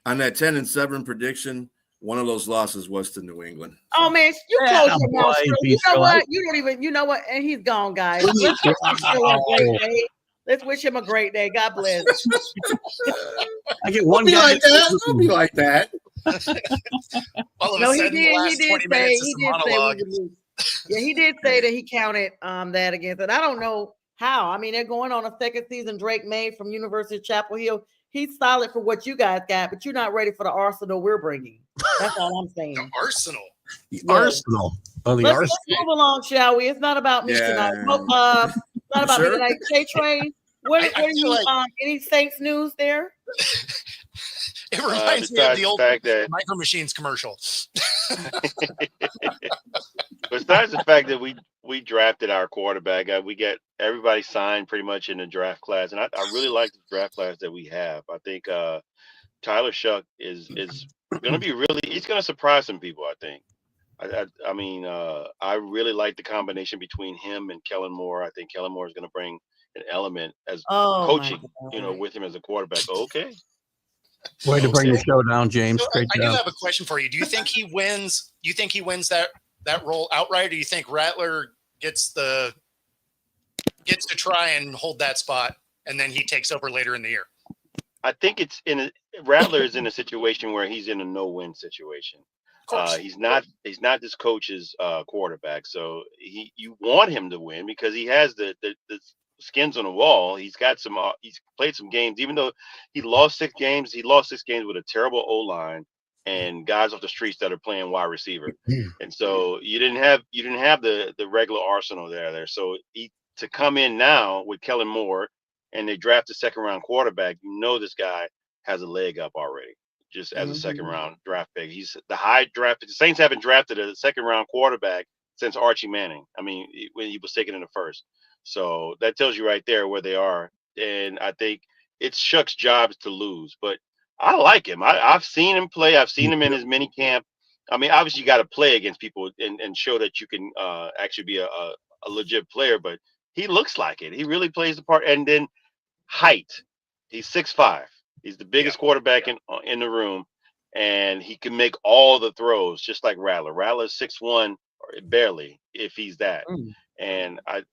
on that 10-7 prediction, one of those losses was to New England. Oh man, you close your mouth. You know what? You don't even. You know what? And he's gone, guys. Let's wish him a great day. God bless. I get one guy like that. Don't be like that. No, he did say that he counted that against it. I don't know how. I mean, they're going on a second season. Drake May from University of Chapel Hill. He's solid for what you guys got, but you're not ready for the arsenal we're bringing. That's all I'm saying. The arsenal. Arsenal. Oh, the arsenal. Let's move along, shall we? It's not about me tonight. It's not about me tonight. K-Train, what are you any Saints news there? It reminds me of the old Micro Machines commercial. Besides the fact that we drafted our quarterback, we get everybody signed pretty much in the draft class, and I really like the draft class that we have. I think Tyler Shuck is going to be he's going to surprise some people. I think. I mean, I really like the combination between him and Kellen Moore. I think Kellen Moore is going to bring an element as coaching, with him as a quarterback. Okay. Way to bring the show down, James. So Great I job. do have a question for you. Do you think he wins? You think he wins that role outright, or do you think Rattler gets to try and hold that spot, and then he takes over later in the year? I think Rattler is in a situation where he's in a no-win situation. He's not this coach's quarterback, so you want him to win because he has the skins on the wall. He's got he's played some games, even though he lost 6 games. He lost 6 games with a terrible O-line and guys off the streets that are playing wide receiver. And so you didn't have the regular arsenal there. So to come in now with Kellen Moore and they draft a second-round quarterback, this guy has a leg up already. Just as a second-round draft pick, he's the high draft. The Saints haven't drafted a second-round quarterback since Archie Manning. I mean, when he was taken in the first. So that tells you right there where they are. And I think it's Shuck's job to lose. But I like him. I've seen him play. I've seen him in his mini camp. I mean, obviously you got to play against people and show that you can actually be a legit player. But he looks like it. He really plays the part. And then height. He's 6'5". He's the biggest quarterback in the room. And he can make all the throws, just like Rattler. Rattler's 6'1", or barely, if he's that. And I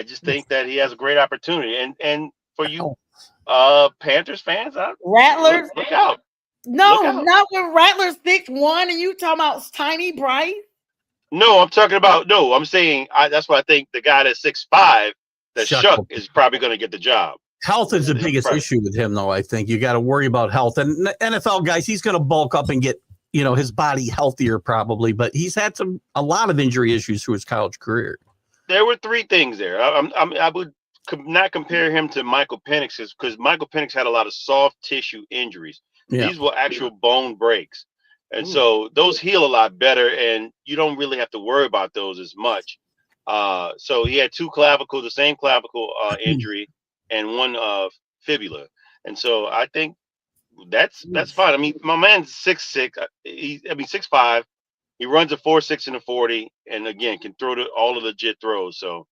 just think that he has a great opportunity. And for you Panthers fans, Rattler, look out. No, not when Rattler's 6'1" and you talking about Tiny Bryce. No, I'm saying that's why I think the guy that's 6'5", that Shuck is probably going to get the job. Health is the biggest issue with him, though. I think you got to worry about health. And NFL guys, he's going to bulk up and get his body healthier probably, but he's had a lot of injury issues through his college career. There were 3 things there. I would not compare him to Michael Penix because Michael Penix had a lot of soft tissue injuries. Yeah. These were actual bone breaks. And so those heal a lot better, and you don't really have to worry about those as much. So he had two clavicles, the same clavicle injury, and one fibula. And so I think that's fine. I mean, my man's 6'6". 6'5". He runs a 4.6 in the 40, and again can throw all of the legit throws. So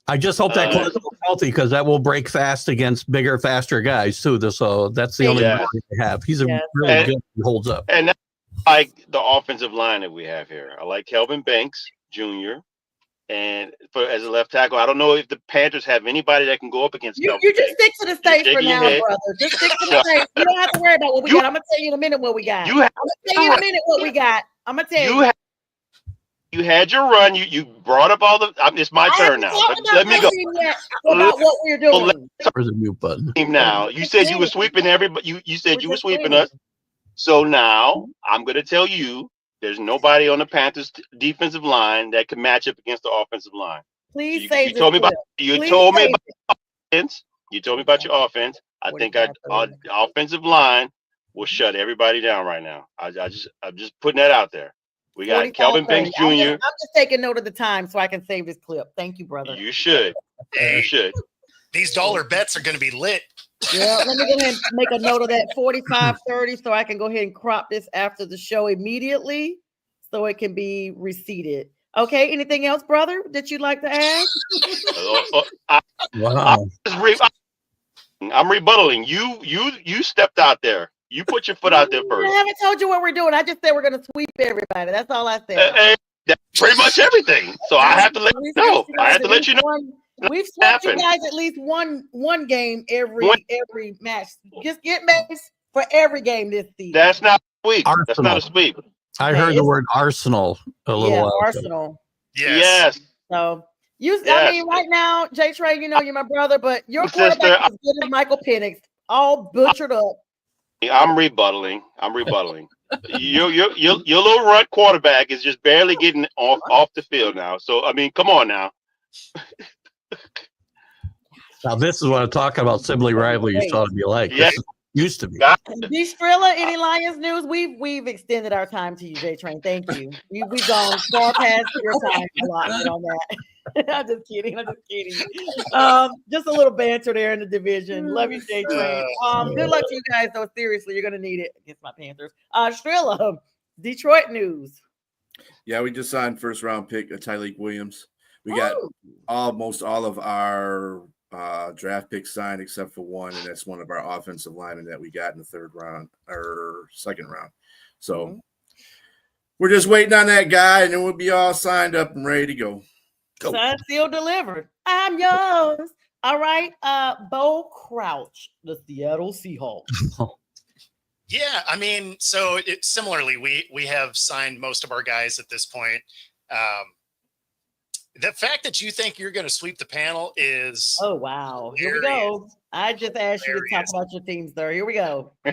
I just hope that goes healthy because that will break fast against bigger, faster guys too. So that's the only Yeah. worry they have. He's a Yeah. really good. He holds up. and that's like the offensive line that we have here. I like Kelvin Banks Jr. and as a left tackle. I don't know if the Panthers have anybody that can go up against You Kelvin just Banks. stick to the states for shaking your now, head. brother. Just stick to the states. You don't have to worry about what we got. I'm gonna tell you in a minute what we got. You have, I'm gonna tell you in a minute what we got. I'm gonna tell you. you had your run. You brought up all the. It's my turn now. Let me go. About what we're doing. There's a mute button. Now you said you were sweeping everybody. You said you were sweeping us. So now I'm going to tell you, there's nobody on the Panthers defensive line that can match up against the offensive line. Please You told me about your offense. You told me about your offense. I think our offensive line will shut everybody down right now. I'm just putting that out there. We got Kelvin Banks Jr. I'm just taking note of the time so I can save this clip. Thank you, brother. You should. Hey, you should. These dollar bets are going to be lit. Yeah, let me go ahead and make a note of that 45:30 so I can go ahead and crop this after the show immediately so it can be receipted. Okay, anything else, brother, that you'd like to add? Wow. I'm rebuttaling. You stepped out there. You put your foot out there first. I haven't told you what we're doing. I just said we're going to sweep everybody. That's all I said. That's pretty much everything. So I have to let you know. I have to let you know. We've swept you guys at least one game every match. Just get matches for every game this season. That's not a sweep. Arsenal. That's not a sweep. I heard the word Arsenal a little while ago. Arsenal. Yes. So I mean, right now, Jay Trey, you know you're my brother, but your quarterback is good as Michael Penix, all butchered up. I'm rebuttaling. Your little runt quarterback is just barely getting off the field now. So I mean, come on now. Now this is what I'm talking about. Sibling rivalry used to be like. Yeah. Used to be. D. Strilla, any Lions news? We've extended our time to you, J Train. Thank you. We've gone far past your time allotment on that. I'm just kidding. Just a little banter there in the division. Love you, J Train. Good luck to you guys, though. Seriously, you're gonna need it against my Panthers. Strilla, Detroit news. Yeah, we just signed first round pick Tyleik Williams. We got almost all of our draft picks signed except for one, and that's one of our offensive linemen that we got in the third round or second round. So we're just waiting on that guy, and then we'll be all signed up and ready to go. Signed, sealed, delivered. I'm yours. All right. Bo Crouch, the Seattle Seahawks. Yeah, I mean, so similarly, we have signed most of our guys at this point. The fact that you think you're going to sweep the panel is wow. Here we go. I just asked you to talk about your teams, sir. Here we go. No.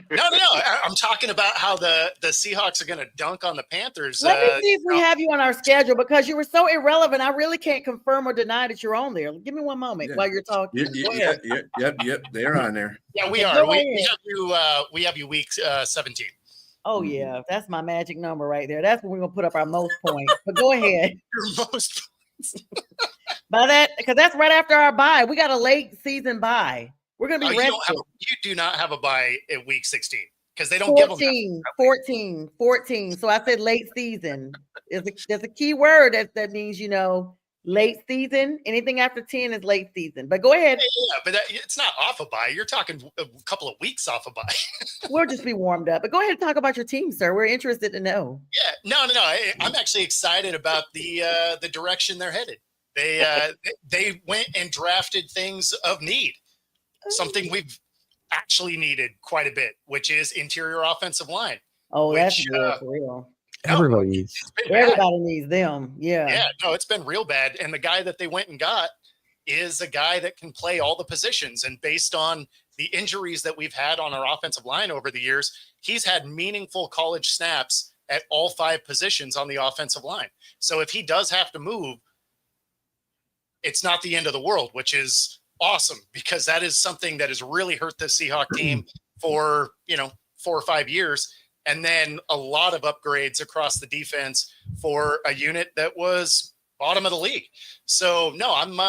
I'm talking about how the Seahawks are going to dunk on the Panthers. Let me see if we have you on our schedule because you were so irrelevant. I really can't confirm or deny that you're on there. Give me one moment while you're talking. Yep. They're on there. Yeah, we are. We have you week 17. Oh yeah, that's my magic number right there. That's when we're gonna put up our most points. But go ahead. Your most. By that, because that's right after our bye. We got a late season bye. We're gonna be ready. You do not have a bye at week 16 because they don't give them 14. So I said late season. There's a key word that means late season. Anything after 10 is late season. But go ahead. Yeah, but it's not off a bye. You're talking a couple of weeks off a bye. We'll just be warmed up. But go ahead and talk about your team, sir. We're interested to know. Yeah, no. I'm actually excited about the direction they're headed. They went and drafted things of need, something we've actually needed quite a bit, which is interior offensive line. Oh, that's good for real. Everybody needs. Everybody needs them. Yeah. Yeah. No, it's been real bad. And the guy that they went and got is a guy that can play all the positions. And based on the injuries that we've had on our offensive line over the years, he's had meaningful college snaps at all 5 positions on the offensive line. So if he does have to move, it's not the end of the world, which is awesome because that is something that has really hurt the Seahawk team for, 4 or 5 years. And then a lot of upgrades across the defense for a unit that was bottom of the league. So no, I'm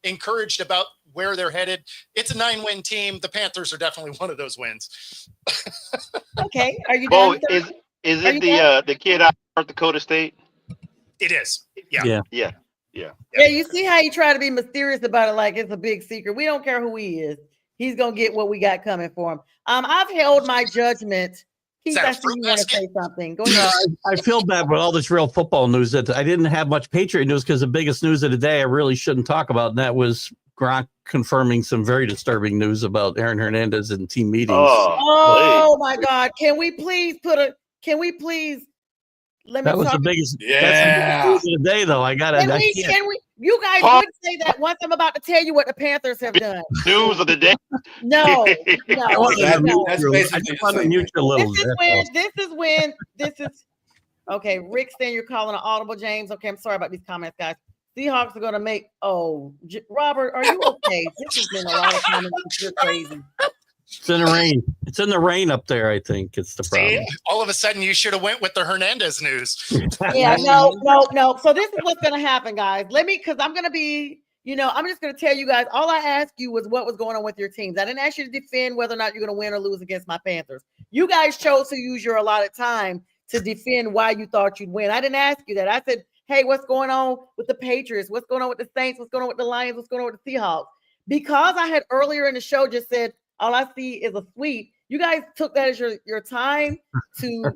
encouraged about where they're headed. It's a 9-win team. The Panthers are definitely one of those wins. Okay, are you Bo, done? sir? is Are it you the kid out of North Dakota State? It is. Yeah. Yeah. Yeah, you see how you try to be mysterious about it, like it's a big secret. We don't care who he is. He's gonna get what we got coming for him. I've held my judgment. Keith, that a I see fruit you want to basket? say something. Go ahead. I feel bad with all this real football news that I didn't have much Patriot news because the biggest news of the day I really shouldn't talk about, and that was Gronk confirming some very disturbing news about Aaron Hernandez in team meetings. Oh my God! Can we please let me That was talk? the biggest. Yeah. That's the biggest news of the day, though. I gotta. Can I we? can't. Can we? You guys Paul- would say that once I'm about to tell you what the Panthers have done. News of the day. No, I no, wanted That- to mute that's you. I basically just the wanted to same mute you a little. This is okay. Rick saying you're calling an audible, James. Okay, I'm sorry about these comments, guys. Seahawks are going to make. Robert, are you okay? This has been a lot of comments. You're crazy. It's in the rain. It's in the rain up there. I think it's the problem. See, all of a sudden you should have went with the Hernandez news. Yeah, no. So this is what's going to happen, guys. Because I'm going to be, I'm just going to tell you guys. All I asked you was what was going on with your teams. I didn't ask you to defend whether or not you're going to win or lose against my Panthers. You guys chose to use your allotted time to defend why you thought you'd win. I didn't ask you that. I said, hey, what's going on with the Patriots? What's going on with the Saints? What's going on with the Lions? What's going on with the Seahawks? Because I had earlier in the show just said, all I see is a sweep. You guys took that as your time to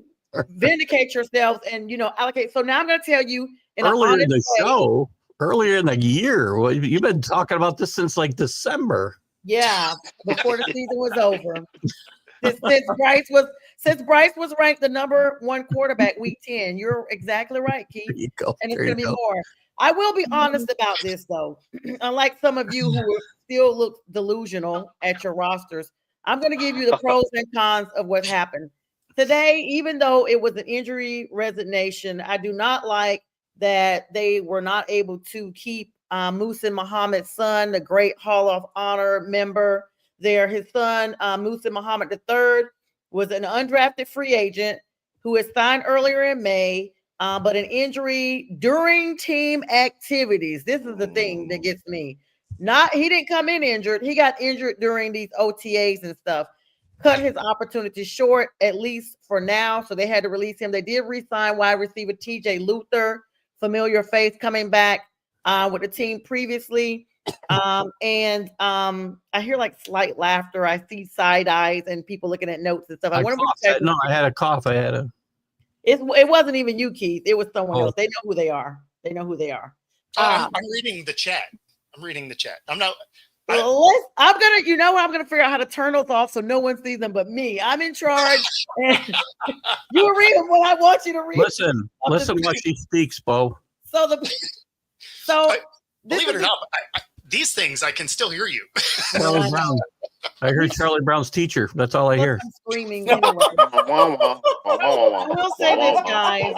vindicate yourselves and, allocate. So now I'm going to tell you Earlier in the show, earlier in the year, well, you've been talking about this since like December. Yeah, before the season was over. Since Bryce was ranked the number 1 quarterback week 10. You're exactly right, Keith. There you go. And it's There going to you be go. more. I will be honest about this, though. Unlike some of you who still look delusional at your rosters, I'm going to give you the pros and cons of what happened. Today, even though it was an injury resignation, I do not like that they were not able to keep Muhsin Muhammad's son, the great Hall of Honor member there. His son, Muhsin Muhammad III, was an undrafted free agent who was signed earlier in May. But an injury during team activities. This is the thing that gets me. He didn't come in injured. He got injured during these OTAs and stuff. Cut his opportunity short, at least for now. So they had to release him. They did re-sign wide receiver TJ Luther, familiar face coming back with the team previously. I hear like slight laughter. I see side eyes and people looking at notes and stuff. I had a cough. It wasn't even you, Keith. It was someone Oh. else. They know who they are. I'm reading the chat. I'm not. I'm gonna figure out how to turn those off so no one sees them but me. I'm in charge. And you read them what I want you to read. Listen what she speaks, Bo. Believe it or not, these things I can still hear you. Charlie Brown. I heard Charlie Brown's teacher. That's all I hear. I'm screaming anyway. I will say this, guys.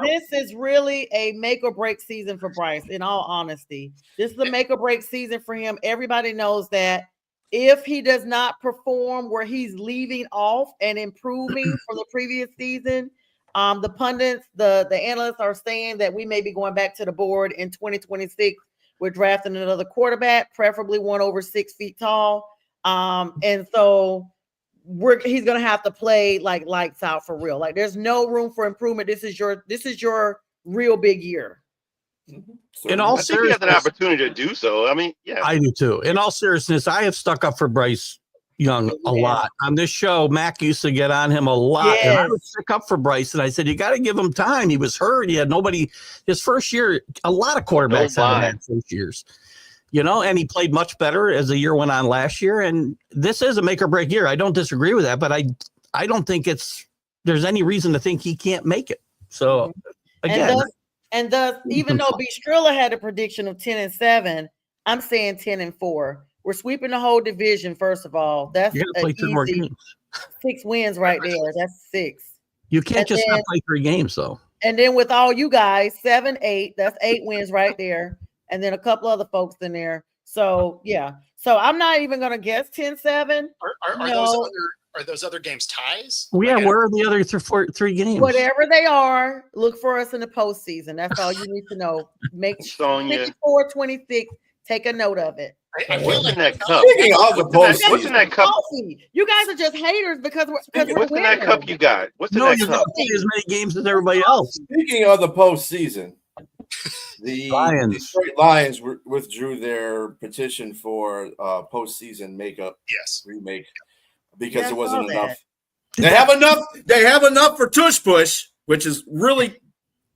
This is really a make or break season for Bryce, in all honesty. This is a make or break season for him. Everybody knows that if he does not perform where he's leaving off and improving from the previous season, the pundits, the analysts are saying that we may be going back to the board in 2026. We're drafting another quarterback, preferably one over 6 feet tall. And so he's going to have to play like lights out for real. Like there's no room for improvement. This is your real big year. In all I think he has an seriousness, opportunity to do so. I mean, yeah. I do too. In all seriousness, I have stuck up for Bryce Young a lot. On this show, Mac used to get on him a lot. And I would stick up for Bryce. And I said, you got to give him time. He was hurt. He had nobody. His first year, a lot of quarterbacks haven't had first years. And he played much better as the year went on last year. And this is a make or break year. I don't disagree with that, but I don't think there's any reason to think he can't make it. So again. And thus, even though B. Strilla had a prediction of 10-7, I'm saying 10-4. We're sweeping the whole division, first of all. That's you got to play 2 more games. 6 wins right there. That's 6. You can't not play 3 games, though. And then with all you guys, 7-8, that's 8 wins right there. And then a couple other folks in there. So, yeah. So I'm not even going to guess 10-7. are those other games ties? Well, yeah, Like, where are the other three games? Whatever they are, look for us in the postseason. That's all you need to know. Make Sonya. 54-26. Take a note of it. I feel What's like in that cup? Speaking of the What's in that cup? Coffee. You guys are just haters because we're What's in that cup you got? What's in No, that you cup? don't play as many games as everybody else. Speaking of the postseason, the Lions. Detroit Lions withdrew their petition for postseason makeup yes. remake because Yeah, I it wasn't saw that. enough. They have enough. They have enough for Tush Push, which is really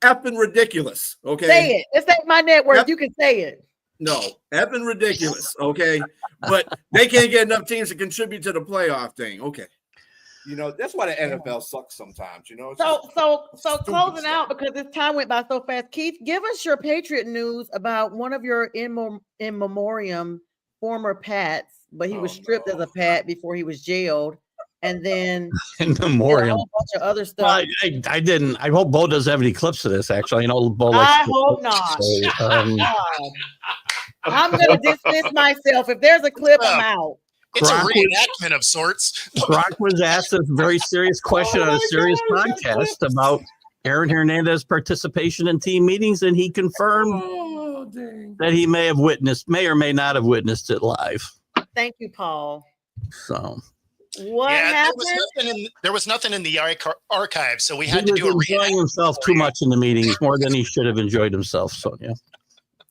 effing ridiculous. Okay, Say it. It's ain't my network. Yep. You can say it. no, effing ridiculous. Okay, but they can't get enough teams to contribute to the playoff thing. Okay, you know that's why the NFL sucks sometimes. You know, It's So just stupid closing stuff. out because this time went by so fast. Keith, give us your Patriot news about one of your in memoriam former Pats, but he was stripped as a Pat before he was jailed, and then In did a memoriam. whole bunch of other stuff. Well, I didn't. I hope Bo doesn't have any clips of this. Actually, I know Bo likes. I hope not. So, God. I'm gonna dismiss myself. If there's a clip, I'm out. It's a Gronk was- reenactment of sorts. Gronk was asked a very serious question on a serious podcast about Aaron Hernandez's participation in team meetings, and he confirmed Oh dang! that he may or may not have witnessed it live. Thank you, Paul. So What Yeah, happened? there was nothing in the archive, so we he had to was do a enjoying reenactment. himself too much in the meetings, more than he should have enjoyed himself. So yeah,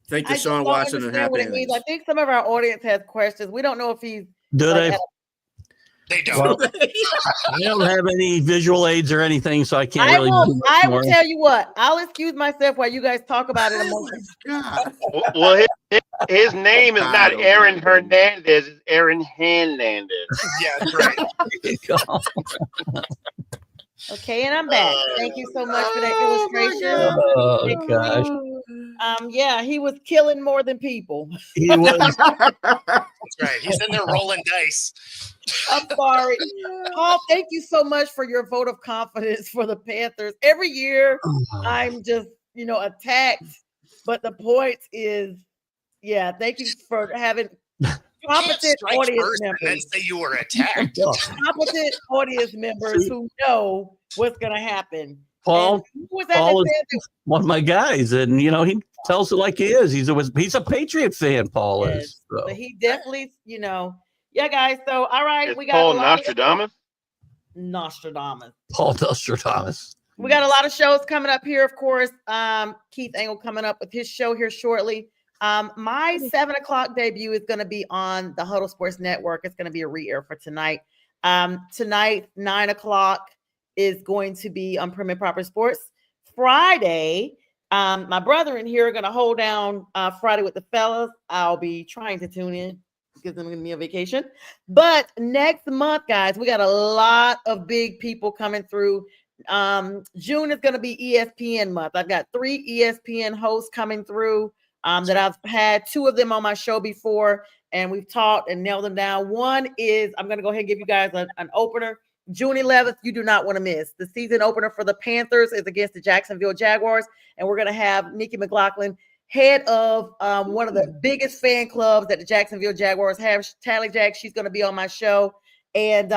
Thank I you, just Sean don't Watson, and understand happy what it means. I endings. think some of our audience has questions. We don't know if he's do like, they? They don't. Well, I don't have any visual aids or anything, so I can't really. do much I more. will tell you what. I'll excuse myself while you guys talk about it a moment. God. Well, his name is not Aaron Hernandez. It's Aaron Hernandez. Yeah, that's right. There you go. Okay, and I'm back. Thank you so much for that illustration. Oh gosh, Yeah, he was killing more than people. he was. That's right. He's in there rolling dice. I'm sorry. Paul, thank you so much for your vote of confidence for the Panthers. Every year I'm just, attacked. But the point is, yeah, thank you for having You can't competent strike audience first and then members. say you were attacked. Competent audience members who know what's going to happen. Paul, And who was that Paul that is said that- one of my guys, and he tells it like he is. He's a Patriot fan. Paul Yes, is. So. But he definitely, yeah, guys. So, all right, It's we got Paul a lot Nostradamus. Nostradamus. Paul Nostradamus. We got a lot of shows coming up here, of course. Keith Engel coming up with his show here shortly. My 7:00 debut is going to be on the Huddle Sports Network. It's going to be a re-air for tonight. Tonight, 9:00 is going to be on Prim and Proper Sports. Friday, my brother and here are going to hold down Friday with the fellas. I'll be trying to tune in because I'm going to be on vacation. But next month, guys, we got a lot of big people coming through. June is going to be ESPN month. I've got 3 ESPN hosts coming through that I've had 2 of them on my show before, and we've talked and nailed them down. One is, I'm going to go ahead and give you guys an opener. June 11th, you do not want to miss. The season opener for the Panthers is against the Jacksonville Jaguars, and we're going to have Nikki McLaughlin, head of one of the biggest fan clubs that the Jacksonville Jaguars have, Tally Jack. She's going to be on my show. And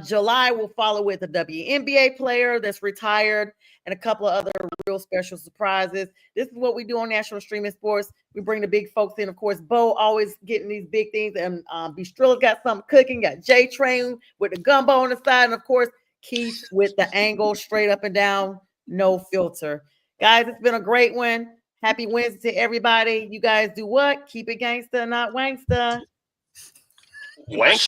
July will follow with a WNBA player that's retired and a couple of other real special surprises. This is what we do on National Streaming Sports. We bring the big folks in. Of course, Bo always getting these big things. And Bistrilla's got something cooking. Got J-Train with the gumbo on the side. And, of course, Keith with the angle straight up and down, no filter. Guys, it's been a great one. Happy Wednesday to everybody. You guys do what? Keep it gangsta, not wangsta. Wank.